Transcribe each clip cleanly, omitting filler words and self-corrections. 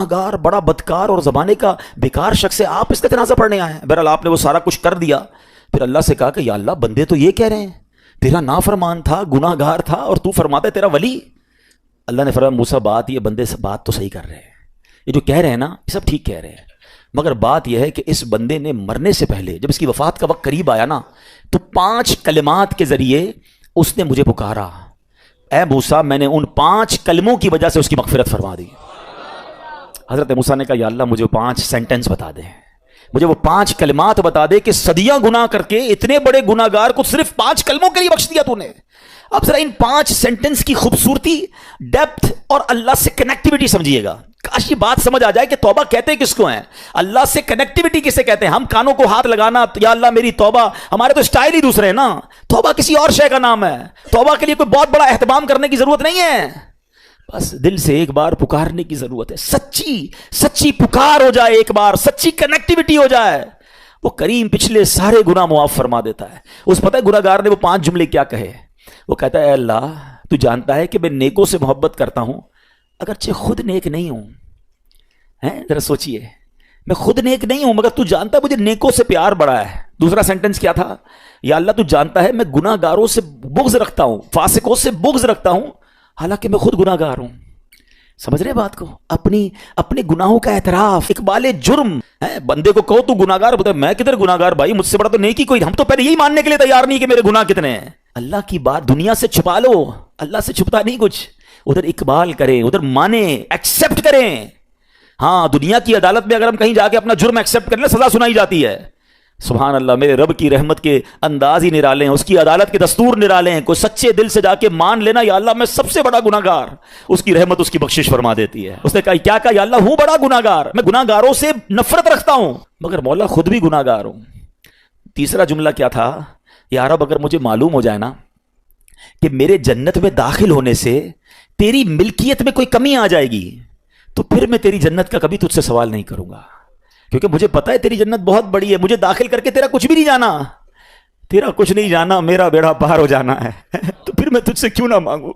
گار بڑا بدکار اور زمانے کا بیکار شخص ہے، آپ اس کا جنازہ پڑھنے آئے ہیں۔ بہرحال آپ نے وہ سارا کچھ کر دیا، پھر اللہ سے کہا کہ یا اللہ بندے تو یہ کہہ رہے ہیں تیرا نافرمان تھا، گناہ گار تھا، اور تو فرماتا ہے تیرا ولی۔ اللہ نے فرمایا موسیٰ بات یہ بندے سے بات تو صحیح کر رہے ہیں، یہ جو کہہ رہے ہیں نا یہ سب ٹھیک کہہ رہے ہیں، مگر بات یہ ہے کہ اس بندے نے مرنے سے پہلے جب اس کی وفات کا وقت قریب آیا نا تو 5 کلمات کے ذریعے اس نے مجھے پکارا، اے موسیٰ میں نے ان 5 کلموں کی وجہ سے اس کی مغفرت فرما دی۔ حضرت موسیٰ نے کہا یا اللہ مجھے 5 سینٹنس بتا دے، مجھے وہ 5 کلمات بتا دے کہ صدیاں گناہ کر کے اتنے بڑے گناہ گار کو صرف 5 کلموں کے لیے بخش دیا تو نے۔ اب ذرا ان 5 سینٹنس کی خوبصورتی، ڈیپتھ اور اللہ سے کنیکٹیوٹی سمجھیے گا۔ کاش یہ بات سمجھ آ جائے کہ توبہ کہتے کس کو ہیں، اللہ سے کنیکٹیوٹی کسے کہتے ہیں۔ ہم کانوں کو ہاتھ لگانا یا اللہ میری توبہ، ہمارے تو اسٹائل ہی دوسرے ہیں نا، توبہ کسی اور شے کا نام ہے، توبہ کے لیے کوئی بہت بڑا اہتمام کرنے کی ضرورت نہیں ہے، بس دل سے ایک بار پکارنے کی ضرورت ہے، سچی پکار ہو جائے، ایک بار سچی کنیکٹیوٹی ہو جائے، وہ کریم پچھلے سارے گناہ معاف فرما دیتا ہے۔ اس پتہ ہے گناہ گار نے وہ 5 جملے کیا کہے، وہ کہتا ہے اے اللہ تو جانتا ہے کہ میں نیکوں سے محبت کرتا ہوں اگرچہ خود نیک نہیں ہوں، ذرا سوچئے میں خود نیک نہیں ہوں مگر تو جانتا ہے مجھے نیکوں سے پیار بڑا ہے۔ دوسرا سینٹنس کیا تھا، یا اللہ تو جانتا ہے میں گناہ گاروں سے بغض رکھتا ہوں، فاسقوں سے بغض رکھتا ہوں حالانکہ میں خود گناہ گار ہوں۔ سمجھ رہے بات کو، اپنے گناہوں کا اعتراف، اقبال جرم ہے۔ بندے کو کہو تو گناہ گار، بتا میں کدھر گناہ گار بھائی، مجھ سے بڑا تو نیکی کوئی، ہم تو پہلے یہی ماننے کے لیے تیار نہیں کہ میرے گناہ کتنے ہیں۔ اللہ کی بات دنیا سے چھپا لو، اللہ سے چھپتا نہیں کچھ، ادھر اقبال کریں، ادھر مانیں، ایکسیپٹ کریں۔ ہاں دنیا کی عدالت میں اگر ہم کہیں جا کے اپنا جرم ایکسیپٹ کر لیں سزا سنائی جاتی ہے، سبحان اللہ میرے رب کی رحمت کے انداز ہی نرالے ہیں، اس کی عدالت کے دستور نرالے ہیں۔ کوئی سچے دل سے جا کے مان لینا یا اللہ میں سب سے بڑا گناہ گار، اس کی رحمت اس کی بخشش فرما دیتی ہے۔ اس نے کہا کیا کہا، یا اللہ ہوں بڑا گناہ گار، میں گناہ گاروں سے نفرت رکھتا ہوں مگر مولا خود بھی گناہ گار ہوں۔ تیسرا جملہ کیا تھا، یا رب اگر مجھے معلوم ہو جائے نا کہ میرے جنت میں داخل ہونے سے تیری ملکیت میں کوئی کمی آ جائے گی تو پھر میں تیری جنت کا کبھی تجھ سے سوال نہیں کروں گا، کیونکہ مجھے پتا ہے تیری جنت بہت بڑی ہے، مجھے داخل کر کے تیرا کچھ بھی نہیں جانا، تیرا کچھ نہیں جانا، میرا بیڑا پار ہو جانا ہے تو پھر میں تجھ سے کیوں نہ مانگوں،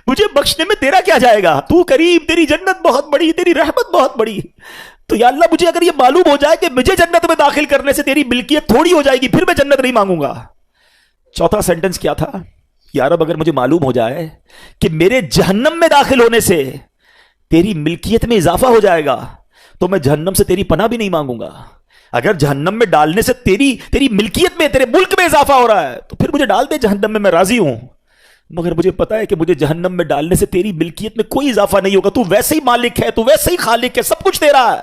مجھے بخشنے میں تیرا کیا جائے گا، تو کریم، تیری جنت بہت بڑی، تیری رحمت بہت بڑی، تو یا اللہ مجھے اگر یہ معلوم ہو جائے کہ مجھے جنت میں داخل کرنے سے تیری ملکیت تھوڑی ہو جائے گی پھر میں جنت نہیں مانگوں گا۔ چوتھا سینٹنس کیا تھا، یا رب اگر مجھے معلوم ہو جائے کہ میرے جہنم میں داخل ہونے سے تیری ملکیت میں اضافہ ہو جائے گا تو میں جہنم سے تیری پناہ بھی نہیں مانگوں گا۔ اگر جہنم میں ڈالنے سے تیری ملکیت میں، تیرے ملک میں اضافہ ہو رہا ہے تو پھر مجھے ڈال دے جہنم میں راضی ہوں، مگر مجھے پتا ہے کہ مجھے جہنم میں ڈالنے سے تیری ملکیت میں کوئی اضافہ نہیں ہوگا، تو ویسے ہی مالک ہے، تو ویسے ہی خالق ہے، سب کچھ تیرا ہے۔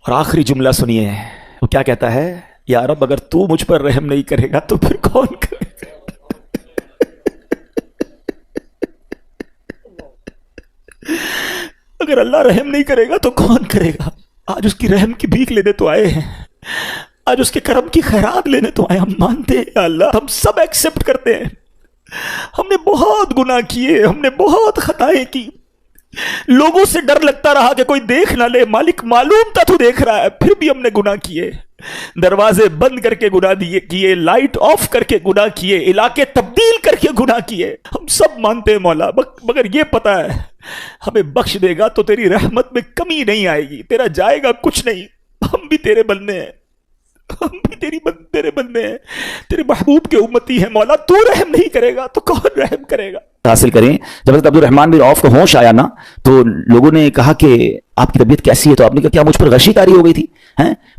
اور آخری جملہ سنیے، وہ کیا کہتا ہے، یا رب اگر تو مجھ پر رحم نہیں کرے گا تو پھر کون کرے گا۔ اگر اللہ رحم نہیں کرے گا تو کون کرے گا۔ آج اس کی رحم کی بھیک لینے تو آئے ہیں، آج اس کے کرم کی خیرات لینے تو آئے، ہم مانتے ہیں یا اللہ، ہم سب ایکسیپٹ کرتے ہیں، ہم نے بہت گناہ کیے، ہم نے بہت خطائیں کی، لوگوں سے ڈر لگتا رہا کہ کوئی دیکھ نہ لے، مالک معلوم تھا تو دیکھ رہا ہے، پھر بھی ہم نے گناہ کیے، دروازے بند کر کے گناہ کیے، لائٹ آف کر کے گناہ کیے، علاقے تبدیل کر کے گناہ کیے، ہم سب مانتے ہیں مولا، مگر یہ پتا ہے ہمیں بخش دے گا تو تیری رحمت میں کمی نہیں آئے گی، تیرا جائے گا کچھ نہیں، ہم بھی تیرے بندے ہیں، ہم بھی تیرے بندے ہیں، تیرے محبوب کے امتی ہیں مولا، تو رحم نہیں کرے گا تو کون رحم کرے گا۔ حاصل کریں، جب حضرت عبدالرحمن بن عوف کو ہوش آیا نا تو لوگوں نے کہا کہ آپ کی طبیعت کیسی ہے، تو آپ نے کہا کیا مجھ پر غشی طاری ہو گئی تھی،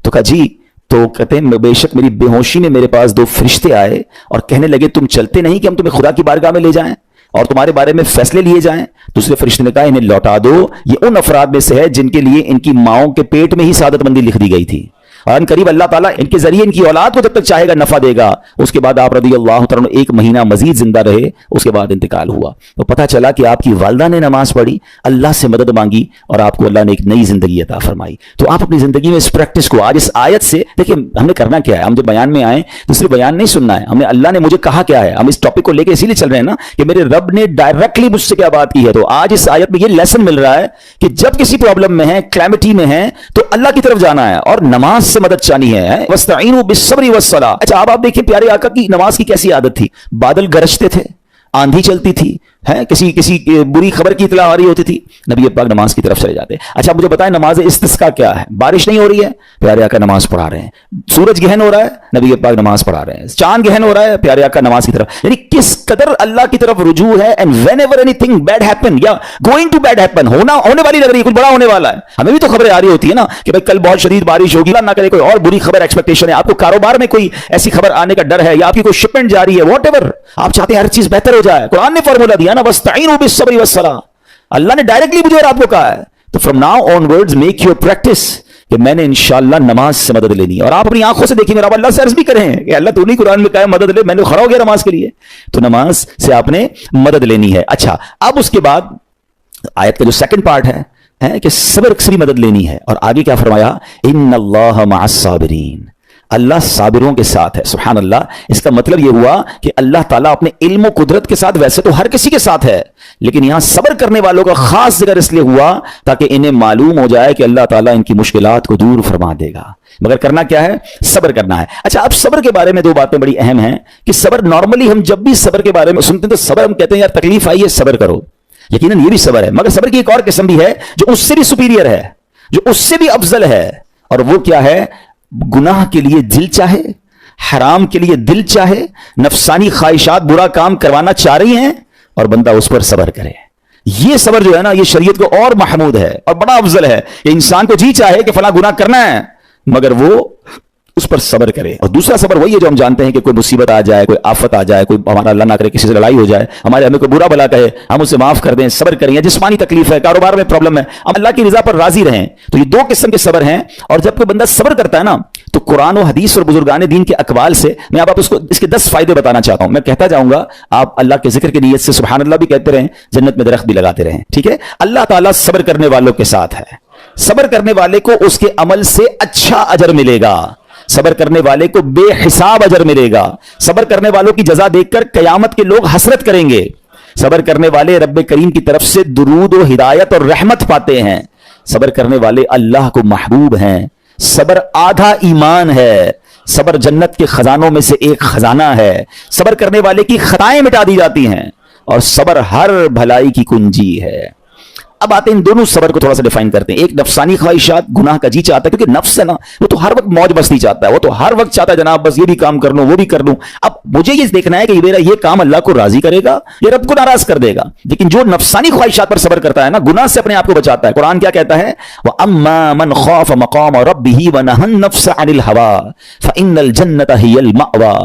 تو کہا جی، تو کہتے ہیں بے شک میری بے ہوشی میں میرے پاس 2 فرشتے آئے اور کہنے لگے تم چلتے نہیں کہ ہم تمہیں خدا کی بارگاہ میں لے جائیں اور تمہارے بارے میں فیصلے لیے جائیں۔ دوسرے فرشتے نے کہا انہیں لوٹا دو، یہ ان افراد میں سے ہے جن کے لیے ان کی ماؤں کے پیٹ میں ہی سعادت مندی لکھ دی گئی تھی، اور ان قریب اللہ تعالیٰ ان کے ذریعے ان کی اولاد کو جب تک چاہے گا نفع دے گا۔ اس کے بعد آپ رضی اللہ تعالیٰ 1 مہینہ مزید زندہ رہے، اس کے بعد انتقال ہوا، تو پتہ چلا کہ آپ کی والدہ نے نماز پڑھی، اللہ سے مدد مانگی اور آپ کو اللہ نے ایک نئی زندگی عطا فرمائی۔ تو آپ اپنی زندگی میں اس پریکٹس کو، آج اس آیت سے دیکھیں ہم نے کرنا کیا ہے، ہم جب بیان میں آئیں تو صرف بیان نہیں سننا ہے، ہمیں اللہ نے مجھے کہا کیا ہے، ہم اس ٹاپک کو لے کے اسی لیے چل رہے ہیں نا کہ میرے رب نے ڈائریکٹلی مجھ سے کیا بات کی ہے۔ تو آج اس آیت میں یہ لیسن مل رہا ہے کہ جب کسی پرابلم میں ہیں، کلیمٹی میں ہیں، تو اللہ کی طرف جانا ہے اور نماز سے مدد چاہنی ہے۔ وَاسْتَعِينُوا بِالصَّبْرِ وَالصَّلَاةِ۔ اچھا اب آپ دیکھیں پیارے آقا کی نماز کی کیسی عادت تھی، بادل گرجتے تھے، आंधी चलती थी, है किसी बुरी खबर की इतला आ रही होती थी, नबी पाक नमाज की तरफ चले जाते। अच्छा मुझे बताएं नमाज इस्तिस्का क्या है? बारिश नहीं हो रही है, प्यारे आका नमाज पढ़ा रहे हैं। सूरज गहन हो रहा है, नबी पाक नमाज पढ़ा रहे हैं। चांद गहन हो रहा है, प्यारे आका नमाज की तरफ। यानी किस कदर अल्लाह की तरफ रुजू है। And whenever anything bad happen या गोइंग टू बैड हैपन, होने वाली लग रही है, कुछ बड़ा होने वाला है, हमें भी तो खबरें आ रही होती है ना कि भाई कल बहुत शदीद बारिश होगी, ना करे कोई और बुरी खबर एक्सपेक्टेशन है, आपको कारोबार में कोई ऐसी खबर आने का डर है, या आपकी कोई शिपमेंट जा रही है, व्हाटएवर आप चाहते हैं हर चीज बेहतर हो जाए। कुरान ने फॉर्मूला दिया ना, वस्तईनु बिस्सब्रि वस्सलाह, अल्लाह ने डायरेक्टली मुझे और आपको कहा है। तो from now onwards make your practice कि मैंने इंशाअल्लाह नमाज से मदद लेनी है। और आप अपनी आंखों से देखेंगे, आप अल्लाह से अर्ज भी करें कि अल्लाह तूने कुरान में कहा है मदद ले, मैंने खड़ा हो गया नमाज के लिए, तो नमाज से आपने मदद लेनी है। अच्छा अब उसके बाद आयत का जो सेकंड पार्ट है कि सब्र से भी मदद लेनी है। और आगे क्या फरमाया, इन्नल्लाह मअस साबिरीन, अल्लाह साबिरों के साथ है। सुभान अल्लाह, इसका मतलब यह हुआ कि अल्लाह ताला अपने इल्म और कुदरत के साथ वैसे तो हर किसी के साथ है, लेकिन यहां सब्र करने वालों का खास जिक्र इसलिए हुआ ताकि इन्हें मालूम हो जाए कि अल्लाह ताला इनकी मुश्किलात को दूर फरमा देगा। मगर करना क्या है? सब्र करना है। अच्छा अब सब्र के बारे में दो बातें बड़ी अहम हैं कि सब्र नॉर्मली हम जब भी सब्र के बारे में सुनते हैं तो सब्र हम कहते हैं यार तकलीफ आई है सब्र करो, यकीनन ये भी सब्र है, मगर सब्र की एक और किस्म भी है जो उससे भी सुपीरियर है, जो उससे भी अफजल है। और वो क्या है? गुनाह के लिए दिल चाहे, हराम के लिए दिल चाहे, नफसानी ख्वाहिशात बुरा काम करवाना चाह रही हैं और बंदा उस पर सब्र करे। ये सब्र जो है ना, ये शरीयत को और महमूद है और बड़ा अफजल है कि इंसान को जी चाहे कि फला गुनाह करना है मगर वो उस पर सब्र करे। और दूसरा सब्र वही है जो हम जानते हैं कि कोई मुसीबत आ जाए, कोई आफत आ जाए, कोई हमारा अल्लाह ना करे किसी से लड़ाई हो जाए, हमें कोई बुरा भला कहे, हम उसे माफ कर दें, सब्र करें। जिस्मानी तकलीफ है, कारोबार में प्रॉब्लम है, हम अल्लाह की रजा पर राजी रहें। तो ये दो किस्म के सब्र हैं। और जब कोई बंदा सब्र करता है ना तो कुरान और हदीस और बुजुर्गान दीन के अकवाल से मैं आप उसको इसके 10 फायदे बताना चाहता हूं। मैं कहता जाऊंगा, आप अल्लाह के जिक्र की नीयत से सुभान अल्लाह भी कहते रहें, जन्नत में दरख्त भी लगाते रहें। ठीक है, अल्लाह ताला सब्र करने वालों के साथ है। सब्र करने वाले को उसके अमल से अच्छा अजर मिलेगा, सब्र करने वाले को बेहिसाब अजर मिलेगा, सब्र करने वालों की जजा देखकर कयामत के लोग हसरत करेंगे। सब्र करने वाले रब्बे करीम की तरफ से दुरूद और हिदायत और रहमत पाते हैं। सब्र करने वाले अल्लाह को महबूब हैं। सब्र आधा ईमान है। सब्र जन्नत के खजानों में से एक खजाना है। सब्र करने वाले की खताएं मिटा दी जाती हैं और सब्र हर भलाई की कुंजी है। अब आते हैं इन दोनों सब्र को थोड़ा सा डिफाइन करते हैं। एक नफसानी ख्वाहिशात, गुनाह का जी चाहता है, क्योंकि नफ्स है ना वो तो हर वक्त मौज मस्ती चाहता है, वो तो हर वक्त चाहता है जनाब बस ये भी काम कर लूं वो भी कर लूं। अब मुझे ये देखना है कि मेरा ये काम अल्लाह को राजी करेगा या रब को नाराज कर देगा। लेकिन जो नफसानी ख्वाहिशात पर सब्र करता है ना, गुनाह से अपने आप को बचाता है। कुरान क्या कहता है, व अम्मा मन खौफ मकाम रब्बिही व नहन नफ्स अनिल हवा फइन्नल जन्नत हियल मअवा।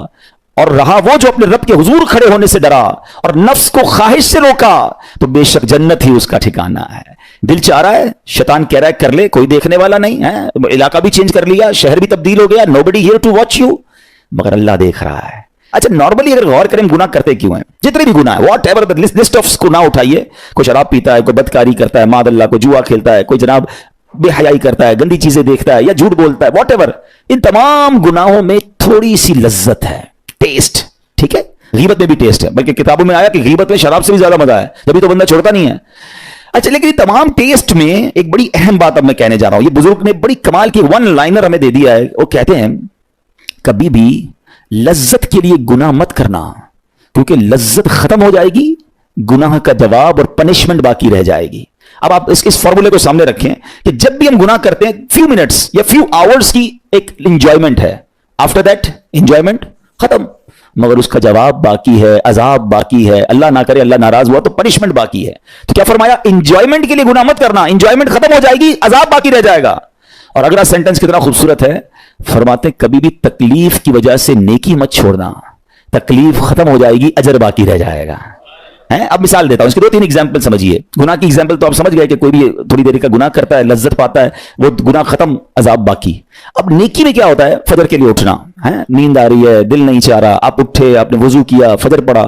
और रहा वो जो अपने रब के हुजूर खड़े होने से डरा और नफ्स को ख्वाहिश से रोका तो बेशक जन्नत ही उसका ठिकाना है। दिल चाह रहा है, शैतान कह रहा है कर ले, कोई देखने वाला नहीं है, इलाका भी चेंज कर लिया, शहर भी तब्दील हो गया, nobody here to watch you, मगर अल्लाह देख रहा है। अच्छा नॉर्मली अगर गौर करें गुनाह करते क्यों हैं, जितने भी गुनाह है what ever the list of गुनाह उठाइए, कोई शराब पीता है, कोई बदकारी करता है, माद अल्लाह को जुआ खेलता है, कोई जनाब बेहयाई करता है, गंदी चीजें देखता है या झूठ बोलता है, वॉट एवर, इन तमाम गुनाहों में थोड़ी सी लज्जत है, टेस्ट। ठीक है, गीबत में भी टेस्ट है, बल्कि किताबों में आया कि गीबत में शराब से भी ज्यादा मजा है, जब तो बंदा छोड़ता नहीं है। अच्छा लेकिन तमाम टेस्ट में एक बड़ी अहम बात अब मैं कहने जा रहा हूं, ये बुजुर्ग ने बड़ी कमाल की वन लाइनर हमें दे दिया है। वो कहते हैं कभी भी लज्जत के लिए गुनाह मत करना, क्योंकि लज्जत खत्म हो जाएगी, गुनाह का जवाब और पनिशमेंट बाकी रह जाएगी। अब आप इस फॉर्मूले को सामने रखें कि जब भी हम गुनाह करते हैं फ्यू मिनट्स या फ्यू आवर्स की एक इंजॉयमेंट है, आफ्टर दैट इंजॉयमेंट खत्म, मगर उसका जवाब बाकी है, अजाब बाकी है, अल्लाह ना करे अल्लाह नाराज हुआ तो पनिशमेंट बाकी है। तो क्या फरमाया, इंजॉयमेंट के लिए गुनाह मत करना, इंजॉयमेंट खत्म हो जाएगी, अजाब बाकी रह जाएगा। और अगला सेंटेंस कितना खूबसूरत है, फरमाते कभी भी तकलीफ की वजह से नेकी मत छोड़ना, तकलीफ खत्म हो जाएगी, अजर बाकी रह जाएगा। है, अब मिसाल देता हूं, इसके 2-3 एग्जाम्पल समझिए। गुनाह की एग्जाम्पल तो आप समझ गए कि कोई भी थोड़ी देर का गुनाह करता है, लज्जत पाता है, वो गुनाह खत्म, अजाब बाकी। अब नेकी में क्या होता है, फजर के लिए उठना है, नींद आ रही है, दिल नहीं चाह रहा, आप उठे, आपने वजू किया, फजर पढ़ा,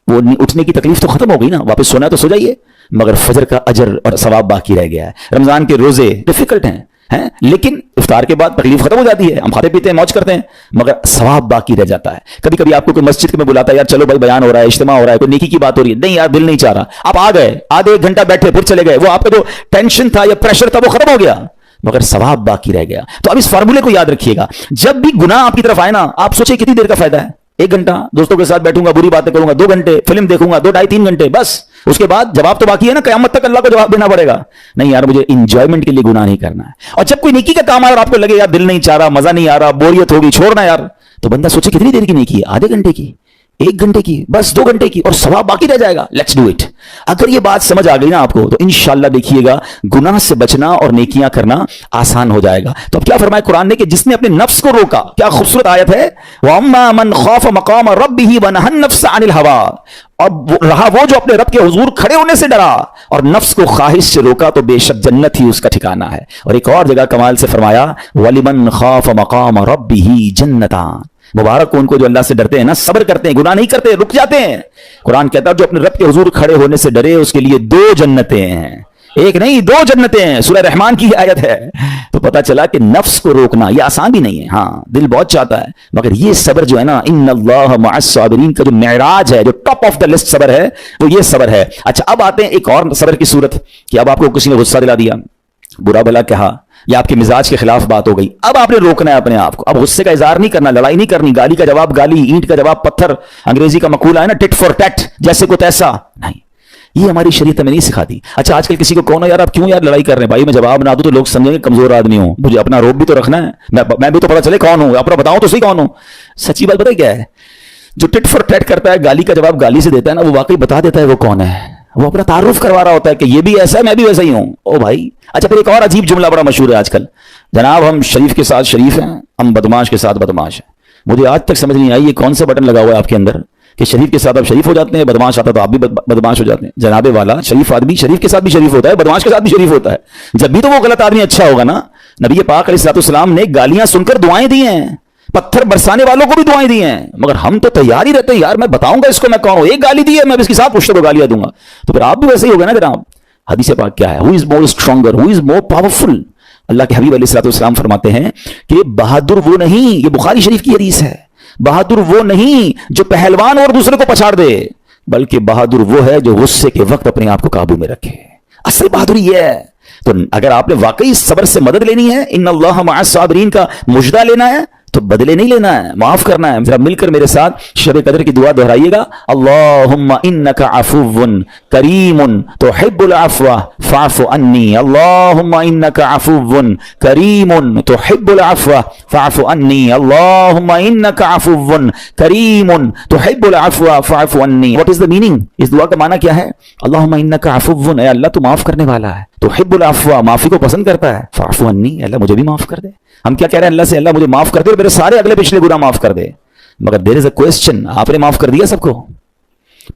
वो उठने की तकलीफ तो खत्म हो गई ना, वापस सोना तो सो जाइए, मगर फजर का अजर और सवाब बाकी रह गया है। रमजान के रोजे डिफिकल्ट हैं, लेकिन इफ्तार के बाद तकलीफ खत्म हो जाती है, हम खाते पीते हैं, मौज करते हैं, मगर सवाब बाकी रह जाता है। कभी कभी आपको कोई मस्जिद में बुलाता है, यार चलो भाई बयान हो रहा है, इज्तिमा हो रहा है, कोई नेकी की बात हो रही है, नहीं यार दिल नहीं चाह रहा, आप आ गए, आधे एक घंटा बैठे फिर चले गए, वो आपका जो टेंशन था या प्रेशर था वो खत्म हो गया, मगर सवाब बाकी रह गया। तो अब इस फार्मूले को याद रखिएगा, जब भी गुनाह आपकी तरफ आए ना, आप सोचिए कितनी देर का फायदा है, 1 घंटा दोस्तों के साथ बैठूंगा, बुरी बातें करूंगा 2 घंटे, फिल्म देखूंगा 2 ढाई 3 घंटे, बस उसके बाद जवाब तो बाकी है ना, कयामत तक अल्लाह को जवाब देना पड़ेगा। नहीं यार, मुझे इंजॉयमेंट के लिए गुनाह नहीं करना है। और जब कोई नेकी का काम आए और आपको लगे यार दिल नहीं चाह रहा, मजा नहीं आ रहा, बोरियत होगी, छोड़ना यार, तो बंदा सोचे कितनी देर की नेकी है, आधे घंटे की, 1 घंटे की, बस 2 घंटे की, और सवाब बाकी रह जाएगा। Let's do it. अगर ये बात समझ आ गई ना आपको, तो इंशाअल्लाह देखिएगा गुनाह से बचना और नेकियां करना आसान हो जाएगा। तो अब क्या फरमाया कुरान ने कि जिसने अपने नफ्स को रोका, क्या खूबसूरत आयत है, वअम्मा मन खौफ मकाम रब्बिही वनहन नफ्स अनिल हवा, और रहा वो जो अपने रब के हुजूर खड़े होने से डरा और नफ्स को ख्वाहिश से रोका, तो बेशक जन्नत ही उसका ठिकाना है। और एक और जगह कमाल से फरमाया वलिमन खौफ मकाम रब्बिही जन्नतान, मुबारक उनको जो अल्लाह से डरते हैं ना, सब्र करते हैं, गुनाह नहीं करते, रुक जाते हैं। कुरान कहता है जो अपने रब के हुजूर खड़े होने से डरे उसके लिए 2 जन्नतें हैं, 1 नहीं 2 जन्नतें हैं। सूरह रहमान की आयत है। तो पता चला कि नफ्स को रोकना ये आसान भी नहीं है। हाँ, दिल बहुत चाहता है, मगर ये सब्र जो है ना, इन्नल्लाह मअस साबिरीन का जो मेराज है, जो टॉप ऑफ द लिस्ट सब्र है, वो ये सब्र है। अच्छा, अब आते हैं एक और सब्र की सूरत कि अब आपको किसी ने गुस्सा दिला दिया, बुरा भला कहा, या आपके मिजाज के खिलाफ बात हो गई, अब आपने रोकना है अपने आप को। अब गुस्से का इजहार नहीं करना, लड़ाई नहीं करनी, गाली का जवाब गाली, ईंट का जवाब पत्थर, अंग्रेजी का मकूला है ना टिट फॉर टैट, जैसे को तैसा नहीं, ये हमारी शरीयत में नहीं सिखाती। अच्छा, आजकल किसी को कौन है यार आप क्यों यार लड़ाई कर रहे हैं, भाई मैं जवाब ना दूं तो लोग समझेंगे कमजोर आदमी हूं, मुझे अपना रोब भी तो रखना है, मैं भी तो पता चले कौन हूं, अपना बताऊं तो सही कौन हूं। सच्ची बात पता क्या है, जो टिट फॉर टैट करता है, गाली का जवाब गाली से देता है ना, वो वाकई बता देता है वो कौन है, वो अपना तारुफ करवा रहा होता है कि ये भी ऐसा है, मैं भी वैसा ही हूं। ओ भाई, अच्छा फिर एक और अजीब जुमला बड़ा मशहूर है आजकल, जनाब हम शरीफ के साथ शरीफ हैं, हम बदमाश के साथ बदमाश हैं। मुझे आज तक समझ नहीं आई ये कौन सा बटन लगा हुआ है आपके अंदर कि शरीफ के साथ आप शरीफ हो जाते हैं, बदमाश आता तो आप भी बदमाश हो जाते हैं। जनाबे वाला, शरीफ आदमी शरीफ के साथ भी शरीफ होता है, बदमाश के साथ भी शरीफ होता है। जब भी तो वो गलत आदमी अच्छा होगा ना। नबी पाक अलैहिस्सलाम ने गालियां सुनकर दुआएं दी हैं, पत्थर बरसाने वालों को भी दुआएं दी हैं, मगर हम तो तैयार ही रहते हैं यार, मैं बताऊंगा इसको मैं कौन हूं, एक गाली दी है मैं इसके साथ पुश्ते को गालियां दूंगा, तो फिर आप भी वैसे ही होगा ना जनाब। हदीस पाक क्या है, who is more stronger, who is more powerful. Allah के हबीब अलैहिस्सलाम फरमाते हैं कि बहादुर वो नहीं, ये बुखारी शरीफ की हदीस है, बहादुर वो नहीं जो पहलवान और दूसरे को पछाड़ दे, बल्कि बहादुर वो है जो गुस्से के वक्त अपने आप को काबू में रखे। असल बहादुरी ये है। तो अगर आपने वाकई सब्र से मदद लेनी है, इन्नल्लाह मअस साबिरीन का मुजदा लेना है, तो बदले नहीं लेना है, माफ करना है। जरा मिलकर मेरे साथ शब कदर की दुआ दोहराइएगा, अल्लाहुम्मा इन्नका अफुव्वुन करीमुन तुहिब्बुल अफ़्व फ़अफ़ु अन्नी, अल्लाहुम्मा इन्नका अफुव्वुन करीमुन तुहिब्बुल अफ़्व फ़अफ़ु अन्नी, अल्लाहुम्मा इन्नका अफुव्वुन करीमुन तुहिब्बुल अफ़्व फ़अफ़ु अन्नी। What is the meaning? इस दुआ का माना क्या है? अल्लाहुम्मा इन्नका अफुव्वुन, ऐ अल्लाह तू माफ करने वाला है, तुहिब्बुल अफ़्व, माफी को पसंद करता है, फ़अफ़ु अन्नी, अल्लाह मुझे भी माफ कर दे। हम क्या कह रहे हैं अल्लाह से, अल्लाह मुझे माफ कर दे और मेरे सारे अगले पिछले गुनाह माफ कर दे। मगर देयर इज अ क्वेश्चन, आपने माफ कर दिया सबको?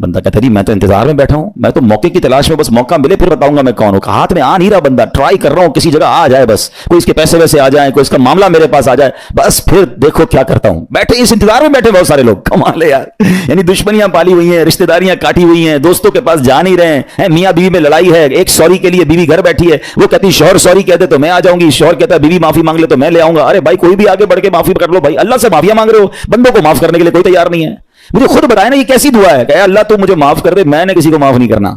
बंदा कहता है मैं तो इंतजार में बैठा हूं, मैं तो मौके की तलाश में, बस मौका मिले फिर बताऊंगा मैं कौन हूं। हाथ में आ नहीं रहा बंदा, ट्राई कर रहा हूं किसी जगह आ जाए, बस कोई इसके पैसे वैसे आ जाए, कोई इसका मामला मेरे पास आ जाए, बस फिर देखो क्या करता हूं। बैठे इस इंतजार में बैठे बहुत सारे लोग, कमाल है यार। यानी दुश्मनियां पाली हुई हैं, रिश्तेदारियां काटी हुई हैं, दोस्तों के पास जा नहीं रहे हैं, मियां बीवी में लड़ाई है, एक सॉरी के लिए बीवी घर बैठी है, वो कहती शौहर सॉरी कहते तो मैं आ जाऊंगी, शौहर कहता है बीवी माफी मांग ले तो मैं ले आऊंगा। अरे भाई कोई भी आगे बढ़ के माफी कर लो भाई, अल्लाह से माफिया मांग रहे हो, बंदों को माफ करने के लिए कोई तैयार नहीं है। मुझे खुद बताया ना ये कैसी दुआ है, कहे अल्लाह तू मुझे माफ कर दे, मैंने किसी को माफ नहीं करना।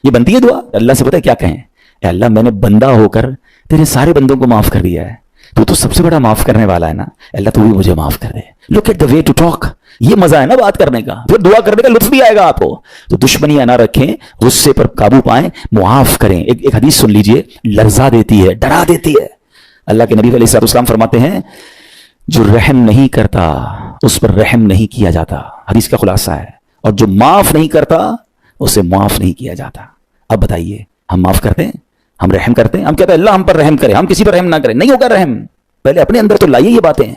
ये बनती है दुआ? अल्लाह से पता है क्या कहें, अल्लाह मैंने बंदा होकर तेरे सारे बंदों को माफ कर दिया है, तू तो सबसे बड़ा माफ करने वाला है ना, अल्लाह तू भी मुझे माफ कर दे। Look at the way to talk, ये मजा है ना बात करने का, फिर दुआ करने का लुत्फ भी आएगा आपको। तो दुश्मनियां ना रखें, गुस्से पर काबू पाएं, मुआफ करें। एक हदीस सुन लीजिए, लर्जा देती है, डरा देती है। अल्लाह के नबी अलैहिस्सलाम फरमाते हैं जो रहम नहीं करता उस पर रहम नहीं किया जाता, हदीस का खुलासा है, और जो माफ नहीं करता उसे माफ नहीं किया जाता। अब बताइए हम माफ करते हैं, हम रहम करते हैं? हम कहते हैं अल्लाह हम पर रहम करे, हम किसी पर रहम ना करें। नहीं होगा रहम, पहले अपने अंदर तो लाइए ये बातें।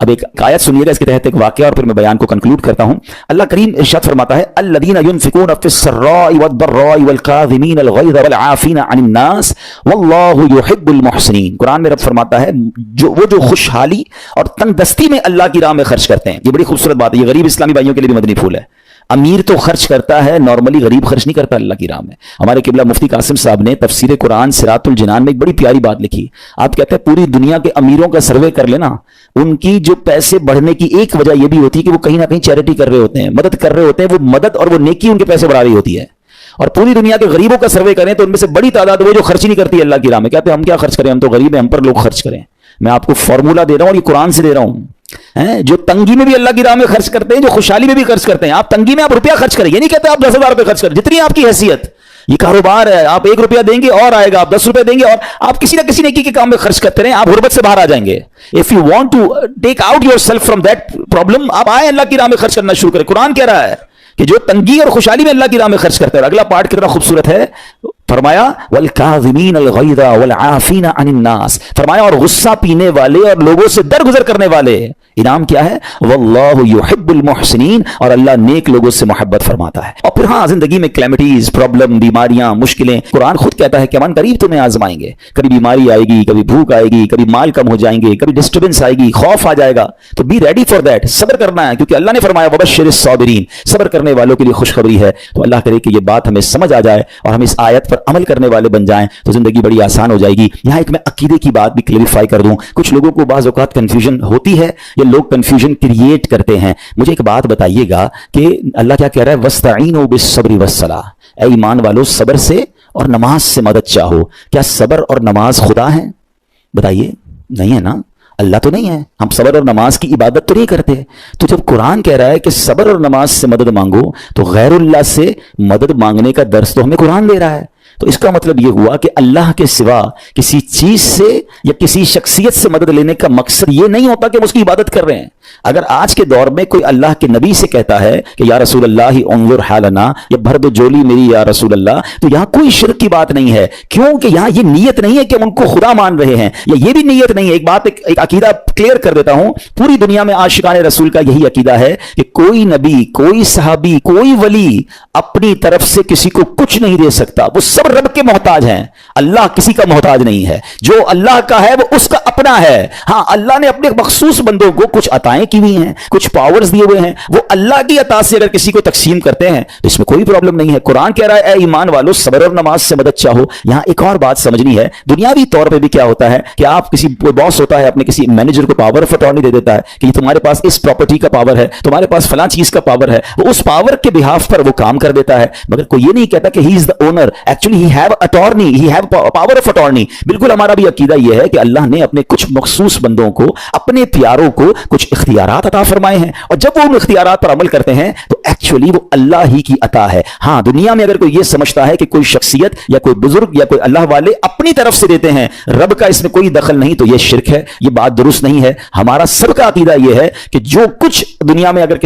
अब एक आयत सुनिएगा, इसके तहत एक वाकया और फिर मैं बयान को कंक्लूड करता हूं। अल्लाह करीम इरशाद फरमाता है अल्लज़ीना युनफ़िक़ूना फ़िस्सर्राइ वद्दर्राइ वल्काज़िमीनल ग़ैज़ वल्आफ़ीना अनिन नास वल्लाहु युहिब्बुल मुहसिनीन। कुरान में रब फरमाता है जो खुशहाली और तंगदस्ती में अल्लाह की राह में खर्च करते हैं। ये बड़ी खूबसूरत बात है, ये गरीब इस्लामी भाइयों के लिए भी मदनी फूल है। अमीर तो खर्च करता है नॉर्मली, गरीब खर्च नहीं करता अल्लाह की राह में। हमारे किबला मुफ्ती कासिम साहब ने तफसीर कुरान सिरातुल जिनान में एक बड़ी प्यारी बात लिखी। आप कहते हैं पूरी दुनिया के अमीरों का सर्वे कर लेना, उनकी जो पैसे बढ़ने की एक वजह यह भी होती है कि वो कहीं ना कहीं चैरिटी कर रहे होते हैं, मदद कर रहे होते हैं। वो मदद और वो नेकी उनके पैसे बढ़ा रही होती है। और पूरी दुनिया के गरीबों का सर्वे करें तो उनमें से बड़ी तादाद वो जो खर्च नहीं करती अल्लाह की राह में। कहते हैं हम क्या खर्च करें, हम तो गरीब हैं, हम पर लोग खर्च करें। मैं आपको फॉर्मूला दे रहा हूं और ये कुरान से दे रहा हूं। جو تنگی میں بھی اللہ کی راہ میں خرچ کرتے ہیں, جو خوشحالی میں بھی خرچ کرتے ہیں. آپ تنگی میں آپ روپیہ خرچ کریں, یہ نہیں کہتے آپ 10,000 روپے خرچ کریں, جتنی آپ کی حیثیت. یہ کاروبار ہے, آپ 1 روپیہ دیں گے اور آئے گا, آپ 10 روپے دیں گے اور آپ کسی نہ کسی نیکی کے کام میں خرچ کرتے رہیں, آپ غربت سے باہر آ جائیں گے. If you want to take out yourself from that problem, آپ آئے اللہ کی راہ میں خرچ کرنا شروع کریں. قرآن کہہ رہا ہے کہ جو تنگی اور خوشحالی میں اللہ کی راہ میں خرچ کرتے ہیں. اگلا پارٹ کتنا خوبصورت ہے, فرمایا والکاظمین الغیظ والعافین عن الناس, فرمایا اور غصہ پینے والے اور لوگوں سے درگزر کرنے والے. انعام کیا ہے, واللہ یحب المحسنین, اور اللہ نیک لوگوں سے محبت فرماتا ہے. اور پھر ہاں زندگی میں کلیمٹیز, پرابلم, بیماریاں, مشکلیں, قرآن خود کہتا ہے کہ من قریب تمہیں آزمائیں گے. کبھی بیماری آئے گی, کبھی بھوک آئے گی, کبھی مال کم ہو جائیں گے, کبھی ڈسٹربنس آئے گی, خوف آ جائے گا, تو بی ریڈی فار دیٹ, صبر کرنا ہے, کیونکہ اللہ نے فرمایا وبشر الصابرین, صبر کرنے والوں کے لیے خوشخبری ہے. تو اللہ کرے کہ یہ بات ہمیں سمجھ آ جائے اور ہم اس آیت پر عمل کرنے والے بن جائیں تو زندگی بڑی آسان ہو جائے گی. یہاں ایک میں عقیدے کی بات بھی کلیریفائی کر دوں. کچھ لوگوں کو بعض اوقات کنفیوژن ہوتی ہے, یا لوگ کنفیوژن کریٹ کرتے ہیں. مجھے ایک بات بتائیے گا کہ اللہ کیا کہہ رہا ہے, وَاسْتَعِينُوا بِالصَّبْرِ وَالصَّلَاةِ, اے ایمان والو صبر سے اور نماز سے مدد چاہو. کیا صبر اور نماز خدا ہیں؟ بتائیے, نہیں ہے نا, اللہ تو نہیں ہے. ہم صبر اور نماز کی عبادت تو نہیں کرتے. تو جب قرآن کہہ رہا ہے کہ صبر اور نماز سے مدد مانگو, تو غیر اللہ سے مدد مانگنے کا درس تو ہمیں قرآن دے رہا ہے. تو اس کا مطلب یہ ہوا کہ اللہ کے سوا کسی چیز سے یا کسی شخصیت سے مدد لینے کا مقصد یہ نہیں ہوتا کہ ہم اس کی عبادت کر رہے ہیں. اگر آج کے دور میں کوئی اللہ کے نبی سے کہتا ہے کہ یا رسول اللہ انظر حالنا, یا بھر دو جولی میری یا رسول اللہ, تو یہاں کوئی شرک کی بات نہیں ہے, کیونکہ یہاں یہ نیت نہیں ہے کہ ہم ان کو خدا مان رہے ہیں, یا یہ بھی نیت نہیں ہے. ایک بات, ایک عقیدہ کلیئر کر دیتا ہوں, پوری دنیا میں عاشقان رسول کا یہی عقیدہ ہے کہ کوئی نبی, کوئی صحابی, کوئی ولی اپنی طرف سے کسی کو کچھ نہیں دے سکتا. وہ سب رب کے محتاج ہیں, اللہ کسی کا محتاج نہیں ہے. جو اللہ کا ہے وہ اس کا اپنا ہے. ہاں اللہ نے اپنے مخصوص بندوں کو کچھ عطائیں کی ہوئی ہیں, کچھ پاورز دیے ہوئے ہیں, وہ اللہ کی عطا سے اگر کسی کو تقسیم کرتے ہیں تو اس میں کوئی پرابلم نہیں ہے. قرآن کہہ رہا ہے اے ایمان والو صبر اور نماز سے مدد چاہو. یہاں ایک اور بات سمجھنی ہے, دنیاوی طور پہ بھی کیا ہوتا ہے کہ آپ کسی باس ہوتا ہے, اپنے کسی مینیجر کو پاور آف اٹارنی دے دیتا ہے کہ تمہارے پاس اس پراپرٹی کا پاور ہے, تمہارے پاس فلاں چیز کا پاور ہے, وہ اس پاور کے بہاف پر وہ کام کر دیتا ہے, مگر کوئی یہ نہیں کہتا کہ he is the owner, actually he have attorney, he have power of attorney. بالکل ہمارا بھی عقیدہ یہ ہے کہ اللہ نے اپنے کچھ مخصوص بندوں کو, اپنے پیاروں کو کچھ اختیارات عطا فرمائے ہیں, اور جب وہ ان اختیارات پر عمل کرتے ہیں تو ایکچولی وہ اللہ ہی کی عطا ہے. ہاں دنیا میں اگر کوئی یہ سمجھتا ہے کہ کوئی شخصیت یا کوئی بزرگ یا کوئی اللہ والے اپنی طرف سے دیتے ہیں, رب کا اس میں کوئی دخل نہیں, تو یہ شرک ہے, یہ بات درست نہیں ہے. ہمارا سب کا عقیدہ یہ ہے کہ جو کچھ دنیا میں اگر کسی